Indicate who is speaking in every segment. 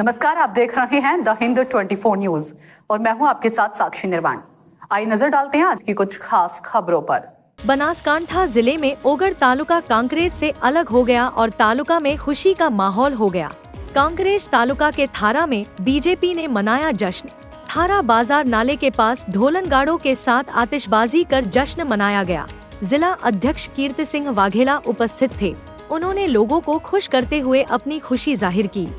Speaker 1: नमस्कार, आप देख रहे हैं द हिंद 24 न्यूज और मैं हूं आपके साथ साक्षी निर्वाण। आइए नजर डालते हैं आज की कुछ खास खबरों पर।
Speaker 2: बनासकांठा जिले में ओगढ़ तालुका कांकरेज से अलग हो गया और तालुका में खुशी का माहौल हो गया। कांकरेज तालुका के थारा में बीजेपी ने मनाया जश्न। थारा बाजार नाले के पास ढोलन गाड़ों के साथ आतिशबाजी कर जश्न मनाया गया। जिला अध्यक्ष कीर्ति सिंह वाघेला उपस्थित थे। उन्होंने लोगों को खुश करते हुए अपनी खुशी जाहिर की।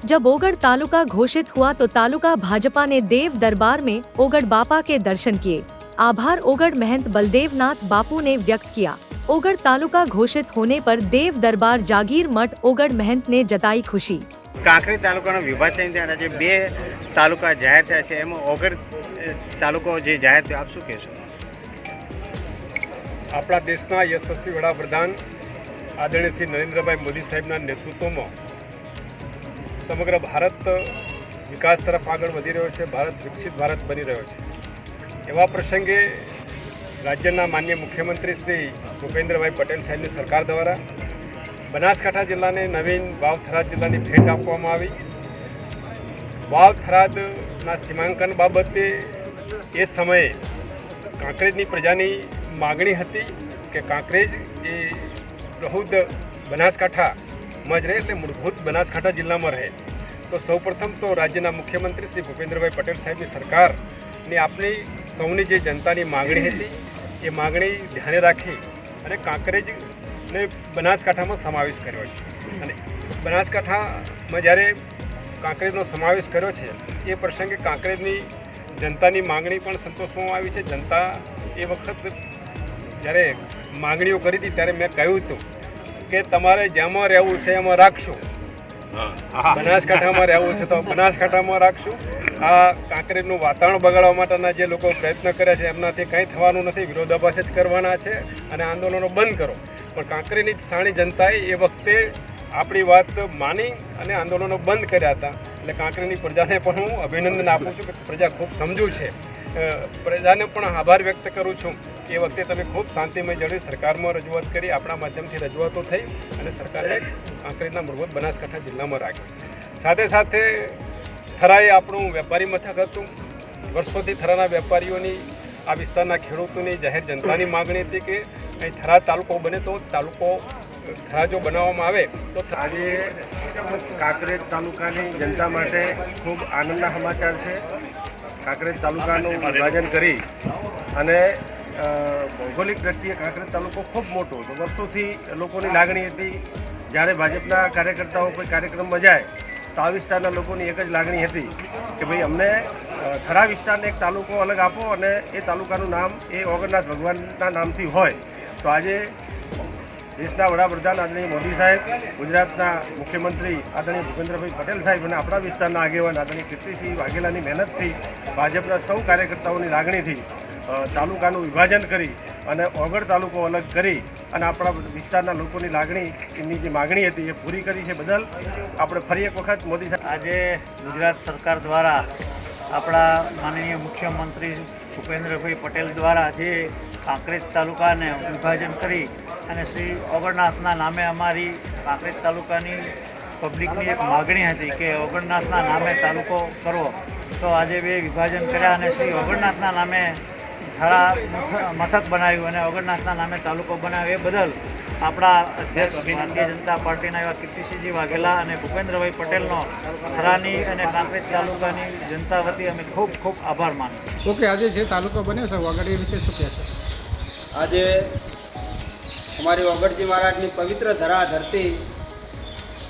Speaker 2: जब ओगढ़ तालुका घोषित हुआ तो तालुका भाजपा ने देव दरबार में ओगढ़ बापा के दर्शन किए। आभार ओगढ़ महंत बलदेव नाथ बापू ने व्यक्त किया। ओगढ़ तालुका घोषित होने पर देव दरबार जागीर मठ ओगढ़ महंत ने जताई खुशी।
Speaker 3: કાંકરેજ તાલુકાનો વિભાજન થયા જે બે તાલુકા જાહેર થયા છે એમાં ઓગઢ તાલુકો જે જાહેર થયો, આપ શું કહેશો?
Speaker 4: આપણા દેશના યશસ્વી વડાપ્રધાન આદરણીય શ્રી નરેન્દ્રભાઈ મોદી સાહેબના નેતૃત્વમાં સમગ્ર ભારત વિકાસ તરફ આગળ વધી રહ્યો છે, ભારત વિકસિત ભારત બની રહ્યો છે। એવા પ્રસંગે રાજ્યના માનનીય મુખ્યમંત્રી શ્રી ભૂપેન્દ્રભાઈ પટેલ સાહેબની સરકાર દ્વારા બનાસકાંઠા જિલ્લાને નવીન વાવ થરાદ જિલ્લાની ભેટ આપવામાં આવી। વાવ થરાદના સીમાંકન બાબતે એ સમયે કાંકરેજની પ્રજાની માગણી હતી કે કાંકરેજ એ પ્રહુદ બનાસકાંઠામાં જ રહે, એટલે મૂળભૂત બનાસકાંઠા જિલ્લામાં રહે। તો સૌપ્રથમ તો રાજ્યના મુખ્યમંત્રી શ્રી ભૂપેન્દ્રભાઈ પટેલ સાહેબની સરકારની આપણી સૌની જે જનતાની માગણી હતી એ માગણી ધ્યાને રાખી અને કાંકરેજને બનાસકાંઠામાં સમાવેશ કર્યો છે। અને બનાસકાંઠામાં જ્યારે કાંકરેજનો સમાવેશ કર્યો છે એ પ્રસંગે કાંકરેજની જનતાની માગણી પણ સંતોષવામાં આવી છે। જનતા એ વખત જ્યારે માગણીઓ કરી હતી ત્યારે મેં કહ્યું હતું કે તમારે જ્યાંમાં રહેવું છે એમાં રાખશું, બનાસકાંઠામાં રહેવું છે તો બનાસકાંઠામાં રાખશું। આ કાંકરેજનું વાતાવરણ બગાડવા માટેના જે લોકો પ્રયત્ન કર્યા છે એમનાથી કંઈ થવાનું નથી, વિરોધાભાસ જ કરવાના છે અને આંદોલનો બંધ કરો। પણ કાંકરેજની સાણી જનતાએ એ વખતે આપણી વાત માની અને આંદોલનો બંધ કર્યા હતા। એટલે કાંકરેજની પ્રજાને પણ હું અભિનંદન આપું છું કે પ્રજા ખૂબ સમજુ છે। પ્રજાને પણ આભાર વ્યક્ત કરું છું। એ વખતે તમે ખૂબ શાંતિમય જડી સરકારમાં રજૂઆત કરી, આપણા માધ્યમથી રજૂઆતો થઈ અને સરકારે કાંકરેજના મૂળભૂત બનાસકાંઠા જિલ્લામાં રાખી। સાથે સાથે થરાએ આપણું વેપારી મથક હતું। વર્ષોથી થરાના વેપારીઓની, આ વિસ્તારના ખેડૂતોની, જાહેર જનતાની માગણી હતી કે અહીં થરા તાલુકો બને તો તાલુકો થરા જો બનાવવામાં આવે તો
Speaker 3: આજે કાંકરેજ તાલુકાની જનતા માટે ખૂબ આનંદના સમાચાર છે। કાંકરેજ તાલુકાનું વિભાજન કરી અને ભૌગોલિક દ્રષ્ટિએ કાંકરેજ તાલુકો ખૂબ મોટો હતો। વર્ષોથી લોકોની લાગણી હતી, જ્યારે ભાજપના કાર્યકર્તાઓ કોઈ કાર્યક્રમમાં જાય તો આ વિસ્તારના લોકોની એક જ લાગણી હતી કે ભાઈ અમને થરા વિસ્તારને એક તાલુકો અલગ આપો અને એ તાલુકાનું નામ એ ઓગણનાથ ભગવાનના નામથી હોય। તો આજે દેશના વડાપ્રધાન આદરણીય મોદી સાહેબ, ગુજરાતના મુખ્યમંત્રી આદરણીય ભૂપેન્દ્રભાઈ પટેલ સાહેબ અને આપણા વિસ્તારના આગેવાન આદરણીય કીર્તિસિંહ વાઘેલાની મહેનતથી, ભાજપના સૌ કાર્યકર્તાઓની લાગણીથી તાલુકાનું વિભાજન કરી અને ઓગઢ તાલુકો અલગ કરી અને આપણા વિસ્તારના લોકોની લાગણી, એમની જે માગણી હતી એ પૂરી કરી છે બદલ આપણે ફરી એક વખત મોદી સાહેબ
Speaker 5: આજે ગુજરાત સરકાર દ્વારા આપણા માનનીય મુખ્યમંત્રી ભૂપેન્દ્રભાઈ પટેલ દ્વારા જે કાંકરેજ તાલુકાને વિભાજન કરી અને શ્રી ઓગણનાથના નામે અમારી કાંકરેજ તાલુકાની પબ્લિકની એક માગણી હતી કે ઓગણનાથના નામે તાલુકો કરવો, તો આજે બે વિભાજન કર્યા અને શ્રી ઓગણનાથના નામે થરા મથક બનાવ્યું અને ઓગણનાથના નામે તાલુકો બનાવ્યો। એ બદલ આપણા અધ્યક્ષ ભારતીય જનતા પાર્ટીના એવા કીર્તિસિંહજી વાઘેલા અને ભૂપેન્દ્રભાઈ પટેલનો થરાની અને કાંકરેજ તાલુકાની જનતા વતી અમે ખૂબ ખૂબ આભાર માનું।
Speaker 6: ઓકે, આજે જે તાલુકો બન્યો છે ઓગઢ, એ વિશે શું કહેશો?
Speaker 7: આજે અમારી ઓગઢજી મહારાજની પવિત્ર ધરા ધરતી,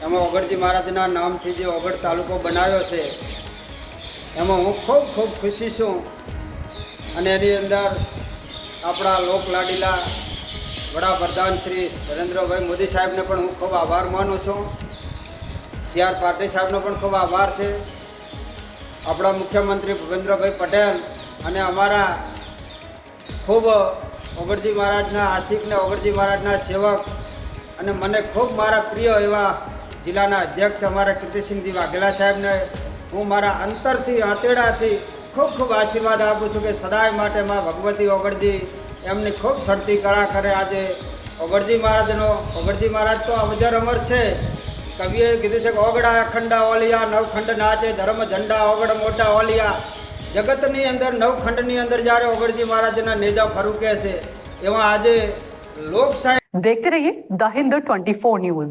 Speaker 7: એમાં ઓગઢજી મહારાજના નામથી જે ઓગઢ તાલુકો બનાવ્યો છે એમાં હું ખૂબ ખૂબ ખુશી છું। અને એની અંદર આપણા લોકલાડીલા વડાપ્રધાન શ્રી નરેન્દ્રભાઈ મોદી સાહેબને પણ હું ખૂબ આભાર માનું છું। CR પાટીલ સાહેબનો પણ ખૂબ આભાર છે। આપણા મુખ્યમંત્રી ભૂપેન્દ્રભાઈ પટેલ અને અમારા ખૂબ ઓગઢજી મહારાજના આશિકને, ઓગઢજી મહારાજના સેવક અને મને ખૂબ મારા પ્રિય એવા જિલ્લાના અધ્યક્ષ અમારા કીર્તિસિંહજી વાઘેલા સાહેબને હું મારા અંતરથી, આંતેડાથી ખૂબ ખૂબ આશીર્વાદ આપું છું કે સદાય માટે માં ભગવતી ઓગઢજી એમની ખૂબ સડતી કળા કરે। આજે ઓગઢજી મહારાજ તો અવજર અમર છે કવિએ કીધું છે કે ઓગડા અખંડા ઓલિયા નવખંડ નાચે ધર્મ ઝંડા ઓગડ મોટા ઓલિયા. જગતની અંદર નવખંડની અંદર જ્યારે ઓગળજી મહારાજના નેજા ફરૂકે છે એમાં આજે લોકશાહી
Speaker 1: देखते रहिए द हिंद 24 न्यूज.